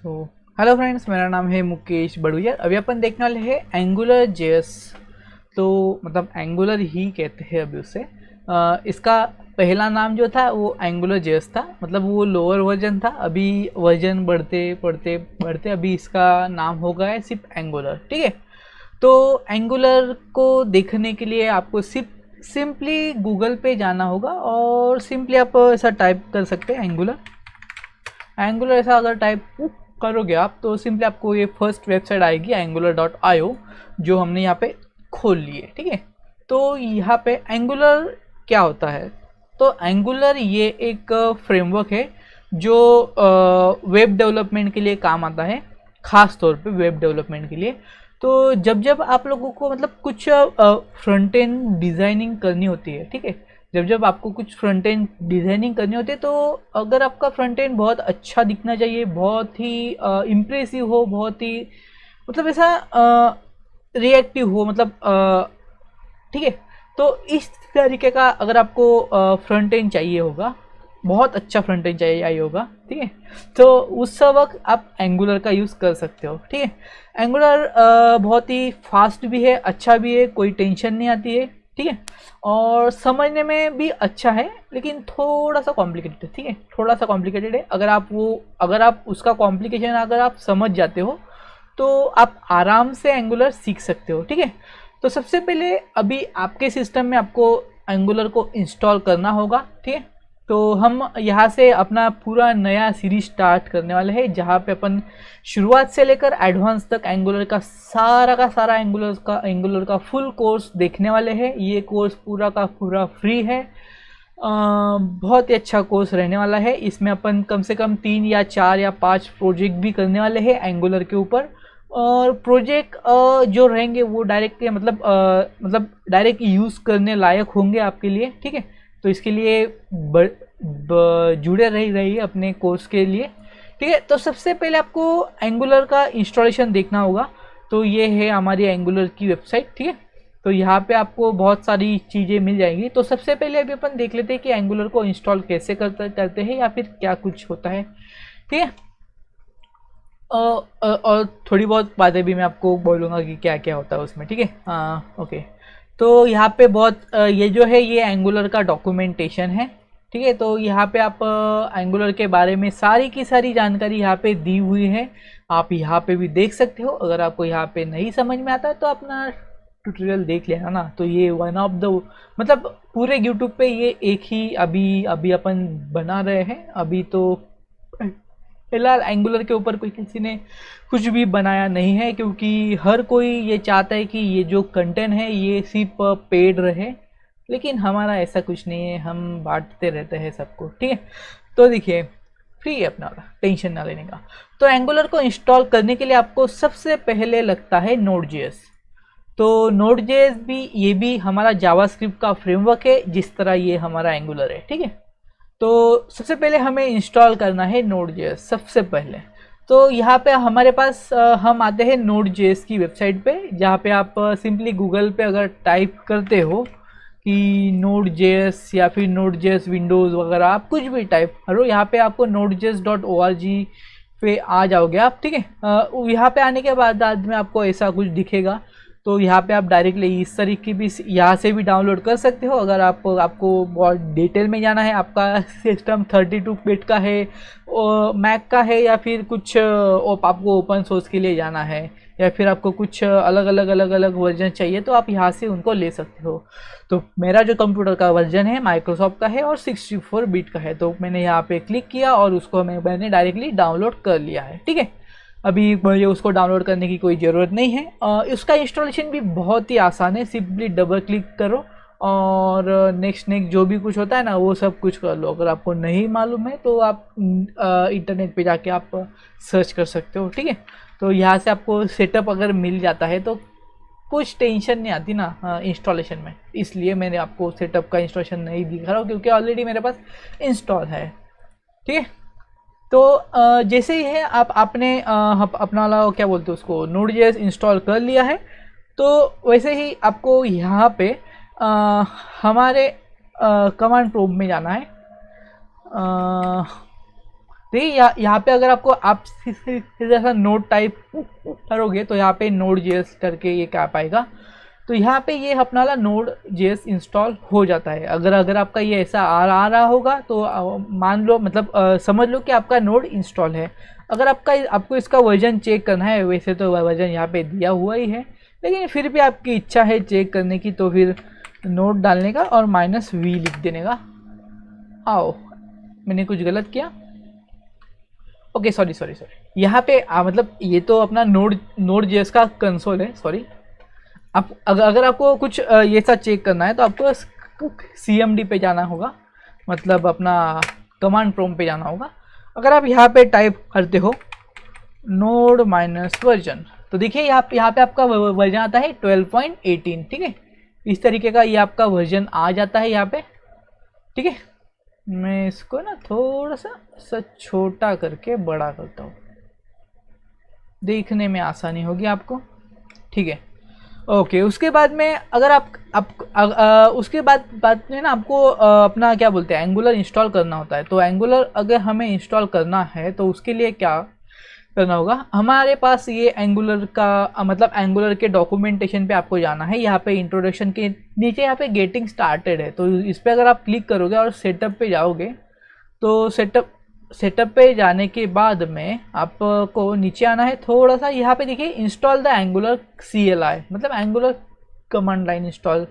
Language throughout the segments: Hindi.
हेलो फ्रेंड्स, मेरा नाम है मुकेश बड़ुया। अभी अपन देखने वाले हैं एंगुलर जेएस। तो मतलब एंगुलर ही कहते हैं अभी उसे। इसका पहला नाम जो था वो एंगुलर जेएस था, मतलब वो लोअर वर्जन था। अभी वर्जन बढ़ते बढ़ते बढ़ते अभी इसका नाम हो गया है सिर्फ एंगुलर। ठीक है, तो एंगुलर को देखने के लिए आपको सिंपली गूगल पे जाना होगा और सिंपली आप ऐसा टाइप कर सकते हैं एंगुलर। एंगुलर ऐसा अगर टाइप करोगे आप तो सिंपली आपको ये फर्स्ट वेबसाइट आएगी angular.io, जो हमने यहाँ पे खोल ली है। ठीक है, तो यहाँ पे एंगुलर क्या होता है? तो एंगुलर ये एक फ्रेमवर्क है जो वेब डेवलपमेंट के लिए काम आता है, ख़ास तौर पे वेब डेवलपमेंट के लिए। तो जब जब आप लोगों को मतलब कुछ फ्रंट एंड डिज़ाइनिंग करनी होती है, ठीक है, जब जब आपको कुछ फ्रंट एंड डिज़ाइनिंग करनी होती है, तो अगर आपका फ्रंट एंड बहुत अच्छा दिखना चाहिए, बहुत ही इम्प्रेसिव हो, बहुत ही मतलब ऐसा रिएक्टिव हो, मतलब ठीक है, तो इस तरीके का अगर आपको फ्रंट एंड चाहिए होगा, बहुत अच्छा फ्रंट एंड चाहिए होगा, ठीक है, तो उस वक्त आप एंगुलर का यूज़ कर सकते हो। ठीक है, एंगुलर बहुत ही फास्ट भी है, अच्छा भी है, कोई टेंशन नहीं आती है। ठीक है, और समझने में भी अच्छा है, लेकिन थोड़ा सा कॉम्प्लिकेटेड है। ठीक है, थोड़ा सा कॉम्प्लिकेटेड है। अगर आप उसका कॉम्प्लिकेशन अगर आप समझ जाते हो तो आप आराम से एंगुलर सीख सकते हो। ठीक है, तो सबसे पहले अभी आपके सिस्टम में आपको एंगुलर को इंस्टॉल करना होगा। ठीक है, तो हम यहाँ से अपना पूरा नया सीरीज स्टार्ट करने वाले हैं, जहाँ पे अपन शुरुआत से लेकर एडवांस तक एंगुलर का सारा एंगुलर का फुल कोर्स देखने वाले हैं। ये कोर्स पूरा का पूरा फ्री है। बहुत ही अच्छा कोर्स रहने वाला है। इसमें अपन कम से कम 3 या 4 या 5 प्रोजेक्ट भी करने वाले हैं एंगुलर के ऊपर। और प्रोजेक्ट जो रहेंगे वो डायरेक्ट मतलब डायरेक्ट यूज़ करने लायक होंगे आपके लिए। ठीक है, तो इसके लिए जुड़े रहिए अपने कोर्स के लिए। ठीक है, तो सबसे पहले आपको एंगुलर का इंस्टॉलेशन देखना होगा। तो ये है हमारी एंगुलर की वेबसाइट। ठीक है, तो यहाँ पे आपको बहुत सारी चीज़ें मिल जाएंगी। तो सबसे पहले अभी अपन देख लेते हैं कि एंगुलर को इंस्टॉल कैसे करते हैं या फिर क्या कुछ होता है। ठीक है, और थोड़ी बहुत बातें भी मैं आपको बोलूँगा कि क्या क्या होता है उसमें। ठीक है, ओके, तो यहाँ पे ये जो है ये एंगुलर का डॉक्यूमेंटेशन है। ठीक है, तो यहाँ पे आप एंगुलर के बारे में सारी की सारी जानकारी यहाँ पे दी हुई है। आप यहाँ पे भी देख सकते हो। अगर आपको यहाँ पे नहीं समझ में आता है तो अपना ट्यूटोरियल देख लेना ना। तो ये वन ऑफ द मतलब पूरे यूट्यूब पे ये एक ही अभी अभी अपन बना रहे हैं। अभी तो फिलहाल एंगुलर के ऊपर कोई किसी ने कुछ भी बनाया नहीं है, क्योंकि हर कोई ये चाहता है कि ये जो कंटेंट है ये सिर्फ पेड रहे। लेकिन हमारा ऐसा कुछ नहीं है, हम बांटते रहते हैं सबको। ठीक है, तो देखिए, फ्री है अपना वाला, टेंशन ना लेने का। तो एंगुलर को इंस्टॉल करने के लिए आपको सबसे पहले लगता है Node.js। तो Node.js भी ये भी हमारा जावास्क्रिप्ट का फ्रेमवर्क है, जिस तरह ये हमारा एंगुलर है। ठीक है, तो सबसे पहले हमें इंस्टॉल करना है Node.js सबसे पहले। तो यहाँ पे हमारे पास हम आते हैं Node.js की वेबसाइट पे, जहाँ पे आप सिंपली गूगल पे अगर टाइप करते हो कि Node.js या फिर Node.js विंडोज़ वगैरह, आप कुछ भी टाइप करो, यहाँ पे आपको nodejs.org पे आ जाओगे आप। ठीक है, यहाँ पे आने के बाद में आपको ऐसा कुछ दिखेगा। तो यहाँ पे आप डायरेक्टली इस तरीके भी यहाँ से भी डाउनलोड कर सकते हो। अगर आपको बहुत डिटेल में जाना है, आपका सिस्टम 32 बिट का है, मैक का है, या फिर कुछ आपको ओपन सोर्स के लिए जाना है, या फिर आपको कुछ अलग अलग वर्जन चाहिए, तो आप यहाँ से उनको ले सकते हो। तो मेरा जो कंप्यूटर का वर्जन है माइक्रोसॉफ्ट का है और 64 बिट का है। तो मैंने यहाँ पे क्लिक किया और उसको मैंने डायरेक्टली डाउनलोड कर लिया है। ठीक है, अभी मुझे उसको डाउनलोड करने की कोई ज़रूरत नहीं है। इसका इंस्टॉलेशन भी बहुत ही आसान है। सिंपली डबल क्लिक करो और नेक्स्ट जो भी कुछ होता है ना वो सब कुछ कर लो। अगर आपको नहीं मालूम है तो आप इंटरनेट पे जाके आप सर्च कर सकते हो। ठीक है, तो यहाँ से आपको सेटअप अगर मिल जाता है तो कुछ टेंशन नहीं आती ना इंस्टॉलेशन में। इसलिए मैंने आपको सेटअप का इंस्टॉलेशन नहीं दिखा रहा हूँ, क्योंकि ऑलरेडी मेरे पास इंस्टॉल है। ठीक है, तो जैसे ही है आपने अपना वाला क्या बोलते हैं उसको Node.js इंस्टॉल कर लिया है, तो वैसे ही आपको यहाँ पे हमारे कमांड प्रॉम्प्ट में जाना है। तो यहाँ पे अगर आपको आप जैसा नोड टाइप करोगे तो यहाँ पे नोड जेएस करके ये क्या पाएगा, तो यहाँ पे ये अपना वाला नोड जेएस इंस्टॉल हो जाता है। अगर आपका ये ऐसा आ रहा होगा तो मान लो मतलब समझ लो कि आपका नोड इंस्टॉल है। अगर आपको इसका वर्जन चेक करना है, वैसे तो वर्जन यहाँ पे दिया हुआ ही है, लेकिन फिर भी आपकी इच्छा है चेक करने की तो फिर नोड डालने का और -v लिख देने का। आओ मैंने कुछ गलत किया, ओके सॉरी यहाँ पे मतलब ये तो अपना नोड जेएस का कंसोल है, सॉरी। आप अगर आपको कुछ ये सा चेक करना है तो आपको CMD पे जाना होगा, मतलब अपना कमांड प्रॉम्प्ट पे जाना होगा। अगर आप यहाँ पे टाइप करते हो नोड -वर्जन तो देखिए यहाँ पे आपका वर्जन आता है 12.18, ठीक है। इस तरीके का ये आपका वर्जन आ जाता है यहाँ पे, ठीक है। मैं इसको ना थोड़ा सा छोटा करके बड़ा करता हूँ, देखने में आसानी होगी आपको, ठीक है। ओके उसके बाद में अगर उसके बाद में ना आपको अपना क्या बोलते हैं एंगुलर इंस्टॉल करना होता है। तो एंगुलर अगर हमें इंस्टॉल करना है तो उसके लिए क्या करना होगा, हमारे पास ये एंगुलर का मतलब एंगुलर के डॉक्यूमेंटेशन पे आपको जाना है। यहाँ पे इंट्रोडक्शन के नीचे यहाँ पे गेटिंग स्टार्टेड है, तो इस पर अगर आप क्लिक करोगे और सेटअप पे जाओगे तो सेटअप पे जाने के बाद में आपको नीचे आना है थोड़ा सा। यहाँ पे देखिए इंस्टॉल द एंगुलर CLI, मतलब एंगुलर कमांड लाइन इंस्टॉल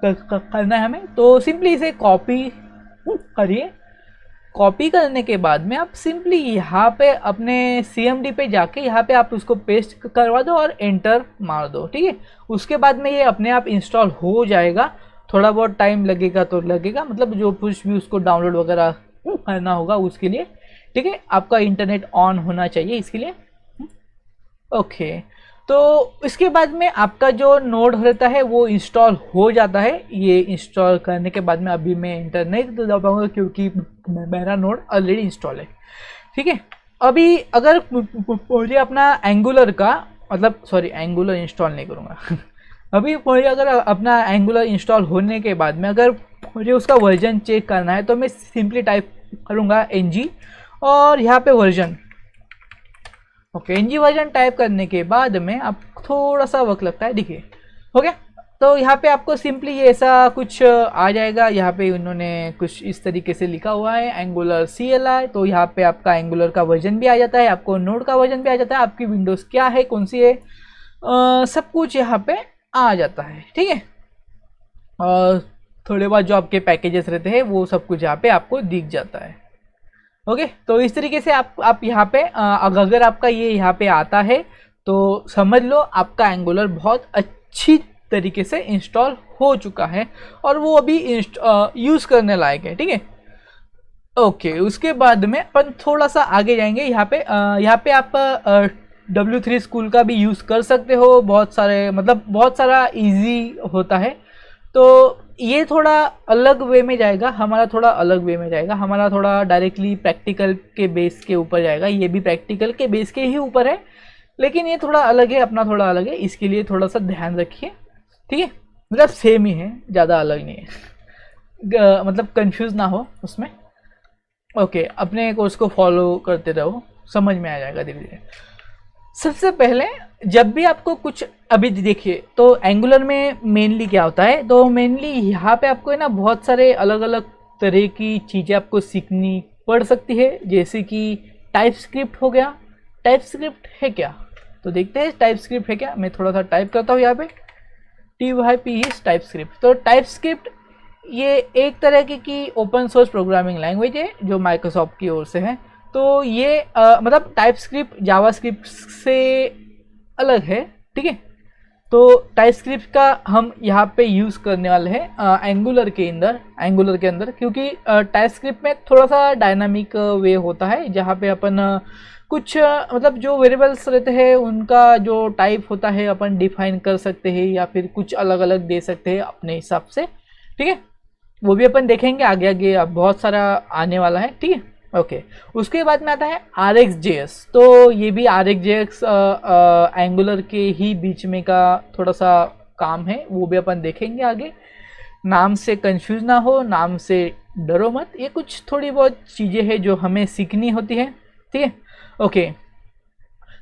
करना है हमें। तो सिंपली इसे कॉपी करिए। कॉपी करने के बाद में आप सिंपली यहाँ पे अपने CMD पे जाके यहाँ पे आप उसको पेस्ट करवा दो और एंटर मार दो, ठीक है। उसके बाद में ये अपने आप इंस्टॉल हो जाएगा। थोड़ा बहुत टाइम लगेगा तो लगेगा, मतलब जो कुछ भी उसको डाउनलोड वगैरह करना होगा उसके लिए, ठीक है। आपका इंटरनेट ऑन होना चाहिए इसके लिए, ओके। तो इसके बाद में आपका जो नोड रहता है वो इंस्टॉल हो जाता है। ये इंस्टॉल करने के बाद में अभी मैं इंटर नहीं दबाऊंगा क्योंकि मेरा नोड ऑलरेडी इंस्टॉल है, ठीक है। अभी अगर मुझे अपना एंगुलर का मतलब सॉरी एंगुलर इंस्टॉल नहीं करूँगा अभी मुझे अगर अपना एंगुलर इंस्टॉल होने के बाद में अगर मुझे उसका वर्जन चेक करना है तो मैं सिंपली टाइप करूँगा ng और यहाँ पे version, okay. ng version type करने के बाद में आप थोड़ा सा वक्त लगता है, देखिए हो गया। तो यहाँ पे आपको सिंपली ये ऐसा कुछ आ जाएगा। यहाँ पे उन्होंने कुछ इस तरीके से लिखा हुआ है एंगुलर CLI। तो यहाँ पे आपका एंगुलर का वर्जन भी आ जाता है, आपको नोड का वर्जन भी आ जाता है, आपकी विंडोज़ क्या है कौन सी है सब कुछ यहाँ पे आ जाता है, ठीक है। और थोड़े बहुत जो आपके पैकेजेस रहते हैं वो सब कुछ यहाँ पे आपको दिख जाता है, ओके। तो इस तरीके से आप यहाँ पे अगर आपका ये यहाँ पे आता है तो समझ लो आपका एंगुलर बहुत अच्छी तरीके से इंस्टॉल हो चुका है और वो अभी यूज़ करने लायक है, ठीक है, ओके। उसके बाद में अपन थोड़ा सा आगे जाएंगे। यहाँ पे आप W3 स्कूल का भी यूज़ कर सकते हो। बहुत सारा इजी होता है। तो ये थोड़ा अलग वे में जाएगा, हमारा थोड़ा अलग वे में जाएगा। हमारा थोड़ा डायरेक्टली प्रैक्टिकल के बेस के ऊपर जाएगा। ये भी प्रैक्टिकल के बेस के ही ऊपर है, लेकिन ये थोड़ा अलग है, अपना थोड़ा अलग है। इसके लिए थोड़ा सा ध्यान रखिए, ठीक है। मतलब सेम ही है, ज़्यादा अलग नहीं है, मतलब कंफ्यूज ना हो उसमें, ओके। अपने कोर्स को फॉलो करते रहो, समझ में आ जाएगा धीरे धीरे। सबसे पहले जब भी आपको कुछ अभी देखिए तो एंगुलर में मेनली क्या होता है, तो मेनली यहाँ पे आपको है ना बहुत सारे अलग अलग तरह की चीज़ें आपको सीखनी पड़ सकती है। जैसे कि टाइप स्क्रिप्ट हो गया। टाइप स्क्रिप्ट है क्या, तो देखते हैं टाइप स्क्रिप्ट है क्या। मैं थोड़ा सा टाइप करता हूँ यहाँ पे TYP टाइप स्क्रिप्ट। तो टाइप स्क्रिप्ट ये एक तरह की ओपन सोर्स प्रोग्रामिंग लैंग्वेज है जो माइक्रोसॉफ्ट की ओर से है। तो ये मतलब टाइप स्क्रिप्ट जावा स्क्रिप्ट से अलग है, ठीक है। तो टाइप स्क्रिप्ट का हम यहाँ पे यूज़ करने वाले हैं एंगुलर के अंदर, क्योंकि टाइप स्क्रिप्ट में थोड़ा सा डायनामिक वे होता है जहाँ पे अपन कुछ मतलब जो वेरिएबल्स रहते हैं उनका जो टाइप होता है अपन डिफाइन कर सकते हैं या फिर कुछ अलग अलग दे सकते हैं अपने हिसाब से, ठीक है। वो भी अपन देखेंगे आगे आगे, अब बहुत सारा आने वाला है, ठीक है, ओके। उसके बाद में आता है RxJS। तो ये भी RxJS एंगुलर के ही बीच में का थोड़ा सा काम है, वो भी अपन देखेंगे आगे। नाम से कंफ्यूज ना हो, नाम से डरो मत, ये कुछ थोड़ी बहुत चीज़ें हैं जो हमें सीखनी होती है, ठीक है। ओके,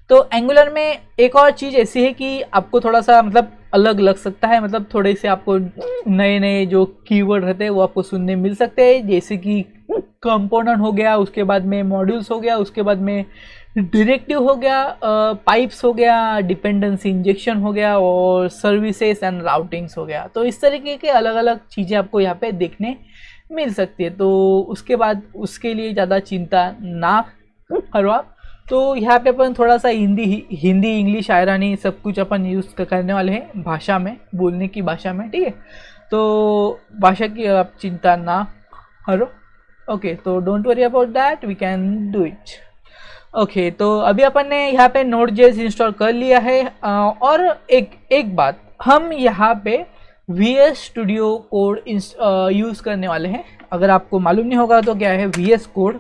तो एंगुलर में एक और चीज़ ऐसी है कि आपको थोड़ा सा मतलब अलग लग सकता है, मतलब थोड़े से आपको नए नए जो कीवर्ड रहते हैं वो आपको सुनने मिल सकते हैं, जैसे कि कंपोनेंट हो गया, उसके बाद में मॉड्यूल्स हो गया, उसके बाद में डायरेक्टिव हो गया, पाइप्स हो गया, डिपेंडेंसी इंजेक्शन हो गया, और सर्विसेज एंड राउटिंग्स हो गया। तो इस तरीके के अलग अलग चीज़ें आपको यहाँ पे देखने मिल सकती है। तो उसके बाद उसके लिए ज़्यादा चिंता ना करो आप। तो यहाँ पे अपन थोड़ा सा हिंदी इंग्लिश आयरानी सब कुछ अपन यूज़ करने वाले हैं भाषा में, बोलने की भाषा में, ठीक है। तो भाषा की आप चिंता ना करो। ओके, तो don't worry about that, we can do it. Okay, तो अभी अपन ने यहाँ पे Node.js इंस्टॉल कर लिया है। और एक बात, हम यहाँ पे VS स्टूडियो कोड यूज़ करने वाले हैं। अगर आपको मालूम नहीं होगा तो क्या है VS कोड।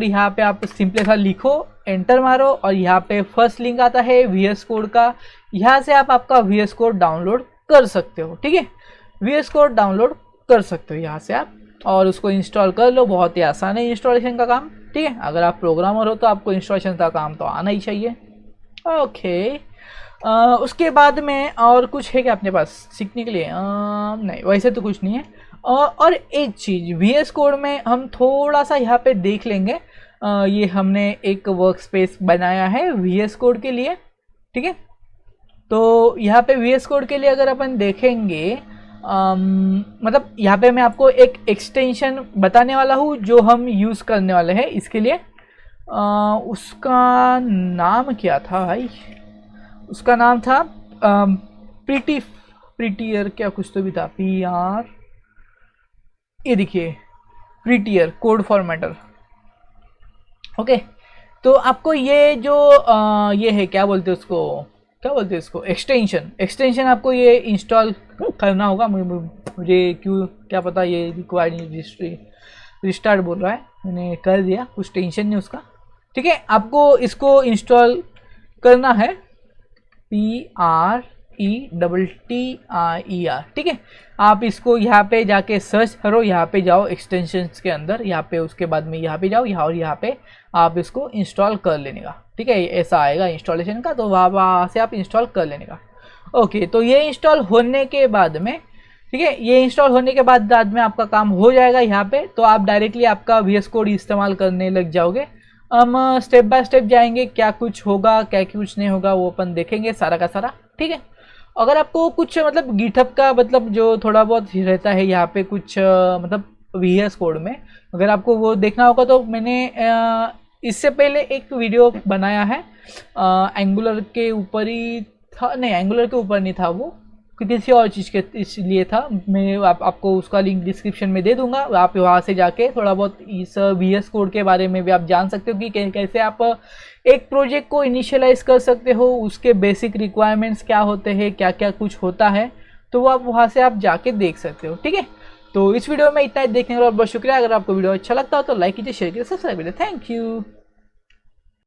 यहाँ पे आप सिंपली सा लिखो, एंटर मारो, और यहाँ पे फर्स्ट लिंक आता है VS कोड का। यहाँ से आप आपका VS कोड डाउनलोड कर सकते हो, ठीक है। VS कोड डाउनलोड कर सकते हो यहाँ से आप, और उसको इंस्टॉल कर लो। बहुत ही आसान है इंस्टॉलेशन का काम, ठीक है। अगर आप प्रोग्रामर हो तो आपको इंस्टॉलेशन का काम तो आना ही चाहिए। ओके, उसके बाद में और कुछ है क्या अपने पास सीखने के लिए? नहीं, वैसे तो कुछ नहीं है। और एक चीज़ VS कोड में हम थोड़ा सा यहाँ पे देख लेंगे। ये हमने एक वर्क स्पेस बनाया है VS कोड के लिए, ठीक है। तो यहाँ पे VS कोड के लिए अगर अपन देखेंगे, मतलब यहाँ पे मैं आपको एक एक्सटेंशन बताने वाला हूँ जो हम यूज़ करने वाले हैं इसके लिए। उसका नाम क्या था भाई? उसका नाम था प्रीटियर क्या कुछ तो भी था, PR, ये देखिए प्रीटियर कोड फॉर्मेटर। ओके, तो आपको ये जो ये है, क्या बोलते हैं उसको, एक्सटेंशन आपको ये इंस्टॉल करना होगा। मुझे क्या पता ये रिक्वायर्ड रिस्टार्ट बोल रहा है, मैंने कर दिया, कुछ टेंशन नहीं उसका, ठीक है। आपको इसको इंस्टॉल करना है, PRETTIER, ठीक है। आप इसको यहाँ पे जाके सर्च करो, यहाँ पे जाओ एक्सटेंशंस के अंदर, यहाँ पे उसके बाद में यहाँ पे जाओ, और यहाँ पे आप इसको इंस्टॉल कर लेने का, ठीक है। ऐसा आएगा इंस्टॉलेशन का, तो वहाँ से आप इंस्टॉल कर लेने का। ओके, तो ये इंस्टॉल होने के बाद में, ठीक है, ये इंस्टॉल होने के बाद में आपका काम हो जाएगा यहाँ पे। तो आप डायरेक्टली आपका VS कोड इस्तेमाल करने लग जाओगे। हम स्टेप बाय स्टेप जाएंगे, क्या कुछ होगा क्या कुछ नहीं होगा वो अपन देखेंगे सारा का सारा, ठीक है। अगर आपको कुछ मतलब गिटहब का मतलब जो थोड़ा बहुत रहता है यहाँ पे कुछ मतलब VS कोड में, अगर आपको वो देखना होगा तो मैंने इससे पहले एक वीडियो बनाया है। एंगुलर के ऊपर ही था, नहीं एंगुलर के ऊपर नहीं था, वो किसी और चीज़ के इसलिए था। मैं आपको उसका लिंक डिस्क्रिप्शन में दे दूंगा, आप वहाँ से जाके थोड़ा बहुत इस VS कोड के बारे में भी आप जान सकते हो कि कैसे आप एक प्रोजेक्ट को इनिशियलाइज कर सकते हो, उसके बेसिक रिक्वायरमेंट्स क्या होते हैं, क्या क्या कुछ होता है, तो वो आप वहाँ से आप जाके देख सकते हो, ठीक है। तो इस वीडियो में इतना ही देखने के लिए बहुत शुक्रिया। अगर आपको वीडियो अच्छा लगता हो तो लाइक कीजिए, शेयर कीजिए, सब्सक्राइब कीजिए। Thank you.